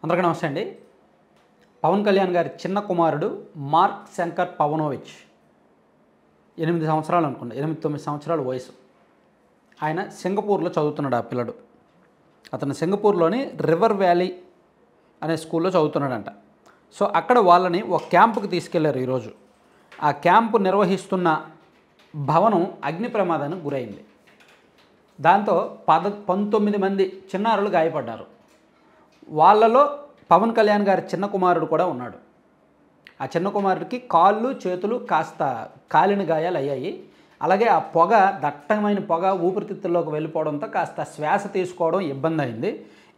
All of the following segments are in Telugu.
అందరికీ నమస్తే అండి. పవన్ కళ్యాణ్ గారి చిన్న కుమారుడు మార్క్ శంకర్ పవనోవిచ్ 8 సంవత్సరాలు అనుకోండి, 8-9 సంవత్సరాల వయసు. ఆయన సింగపూర్లో చదువుతున్నాడు. ఆ పిల్లడు అతను సింగపూర్లోని రివర్ వ్యాలీ అనే స్కూల్లో చదువుతున్నాడంట. సో అక్కడ వాళ్ళని ఒక క్యాంపుకి తీసుకెళ్లారు ఈరోజు. ఆ క్యాంపు నిర్వహిస్తున్న భవనం అగ్ని ప్రమాదానికి గురైంది. దాంతో 19 మంది చిన్నారులు గాయపడ్డారు. వాళ్ళలో పవన్ కళ్యాణ్ గారి చిన్న కుమారుడు కూడా ఉన్నాడు. ఆ చిన్న కుమారుడికి కాళ్ళు చేతులు కాస్త కాలిన గాయాలు అయ్యాయి. అలాగే ఆ పొగ, దట్టమైన పొగ ఊపిరితిత్తుల్లోకి వెళ్ళిపోవడంతో కాస్త శ్వాస తీసుకోవడం ఇబ్బంది అయింది.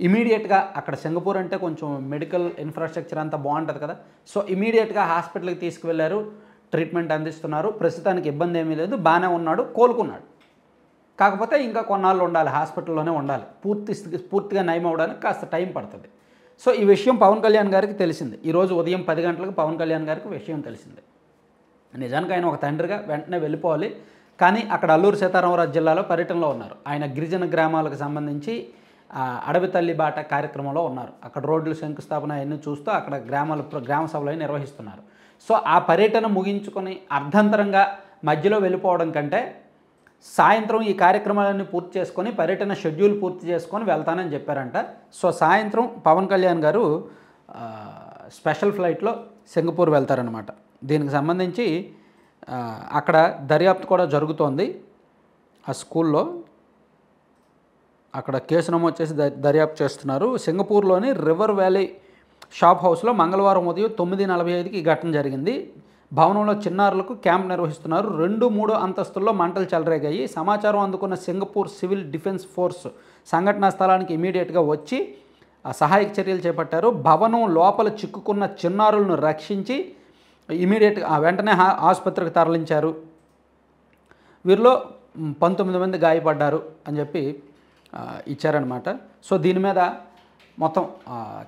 ఇమీడియట్గా అక్కడ సింగపూర్ అంటే కొంచెం మెడికల్ ఇన్ఫ్రాస్ట్రక్చర్ అంతా బాగుంటుంది కదా. సో ఇమీడియట్గా హాస్పిటల్కి తీసుకువెళ్ళారు, ట్రీట్మెంట్ అందిస్తున్నారు. ప్రస్తుతానికి ఇబ్బంది ఏమీ లేదు, బాగానే ఉన్నాడు, కోలుకున్నాడు. కాకపోతే ఇంకా కొన్నాళ్ళు ఉండాలి, హాస్పిటల్లోనే ఉండాలి. పూర్తిగా నయం అవ్వడానికి కాస్త టైం పడుతుంది. సో ఈ విషయం పవన్ కళ్యాణ్ గారికి తెలిసింది. ఈరోజు ఉదయం 10 గంటలకు పవన్ కళ్యాణ్ గారికి విషయం తెలిసింది. నిజానికి ఆయన ఒక తండ్రిగా వెంటనే వెళ్ళిపోవాలి. కానీ అక్కడ అల్లూరు సీతారామరాజు జిల్లాలో పర్యటనలో ఉన్నారు. ఆయన గిరిజన గ్రామాలకు సంబంధించి అడవి తల్లి బాట కార్యక్రమంలో ఉన్నారు. అక్కడ రోడ్లు శంకుస్థాపన అవన్నీ చూస్తూ అక్కడ గ్రామ సభలు నిర్వహిస్తున్నారు. సో ఆ పర్యటన ముగించుకొని అర్ధంతరంగా మధ్యలో వెళ్ళిపోవడం కంటే సాయంత్రం ఈ కార్యక్రమాలన్నీ పూర్తి చేసుకొని పర్యటన షెడ్యూల్ పూర్తి చేసుకొని వెళ్తానని చెప్పారంట. సో సాయంత్రం పవన్ కళ్యాణ్ గారు స్పెషల్ ఫ్లైట్లో సింగపూర్ వెళ్తారనమాట. దీనికి సంబంధించి అక్కడ దర్యాప్తు కూడా జరుగుతోంది. ఆ స్కూల్లో అక్కడ కేసు నమోదు చేసి దర్యాప్తు చేస్తున్నారు. సింగపూర్లోని రివర్ వ్యాలీ షాప్ హౌస్లో మంగళవారం ఉదయం 9:45కి ఈ ఘటన జరిగింది. భవనంలో చిన్నారులకు క్యాంప్ నిర్వహిస్తున్నారు. 2-3 అంతస్తుల్లో మంటలు చెలరేగాయి. సమాచారం అందుకున్న సింగపూర్ సివిల్ డిఫెన్స్ ఫోర్స్ సంఘటనా స్థలానికి ఇమీడియట్గా వచ్చి సహాయక చర్యలు చేపట్టారు. భవనం లోపల చిక్కుకున్న చిన్నారులను రక్షించి ఇమీడియట్గా వెంటనే ఆసుపత్రికి తరలించారు. వీరిలో 19 మంది గాయపడ్డారు అని చెప్పి ఇచ్చారనమాట. సో దీని మీద మొత్తం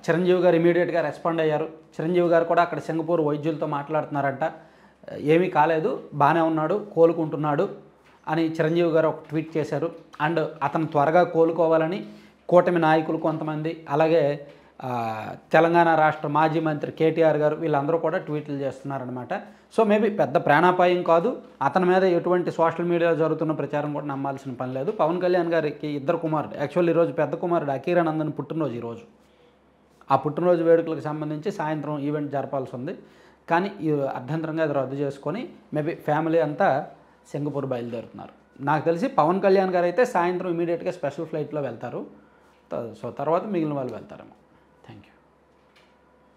చిరంజీవి గారు ఇమీడియట్గా రెస్పాండ్ అయ్యారు. చిరంజీవి గారు కూడా అక్కడ సింగపూర్ వైద్యులతో మాట్లాడుతున్నారంట. ఏమీ కాలేదు, బాగానే ఉన్నాడు, కోలుకుంటున్నాడు అని చిరంజీవి గారు ఒక ట్వీట్ చేశారు. అండ్ అతను త్వరగా కోలుకోవాలని కూటమి నాయకులు కొంతమంది, అలాగే తెలంగాణ రాష్ట్ర మాజీ మంత్రి కేటీఆర్ గారు, వీళ్ళందరూ కూడా ట్వీట్లు చేస్తున్నారనమాట. సో మేబీ పెద్ద ప్రాణాపాయం కాదు. అతని మీద ఎటువంటి సోషల్ మీడియాలో జరుగుతున్న ప్రచారం కూడా నమ్మాల్సిన పని లేదు. పవన్ కళ్యాణ్ గారికి 2 కుమారుడు, యాక్చువల్లీ ఈరోజు పెద్ద కుమారుడు అకీరానందన్ పుట్టినరోజు ఈరోజు. ఆ పుట్టినరోజు వేడుకలకు సంబంధించి సాయంత్రం ఈవెంట్ జరపాల్సి ఉంది. కానీ ఈ అర్ధంతరంగా అది రద్దు చేసుకొని మేబీ ఫ్యామిలీ అంతా సింగపూర్ బయలుదేరుతున్నారు. నాకు తెలిసి పవన్ కళ్యాణ్ గారు అయితే సాయంత్రం ఇమీడియట్గా స్పెషల్ ఫ్లైట్లో వెళ్తారు. సో తర్వాత మిగిలిన వాళ్ళు వెళ్తారేమో.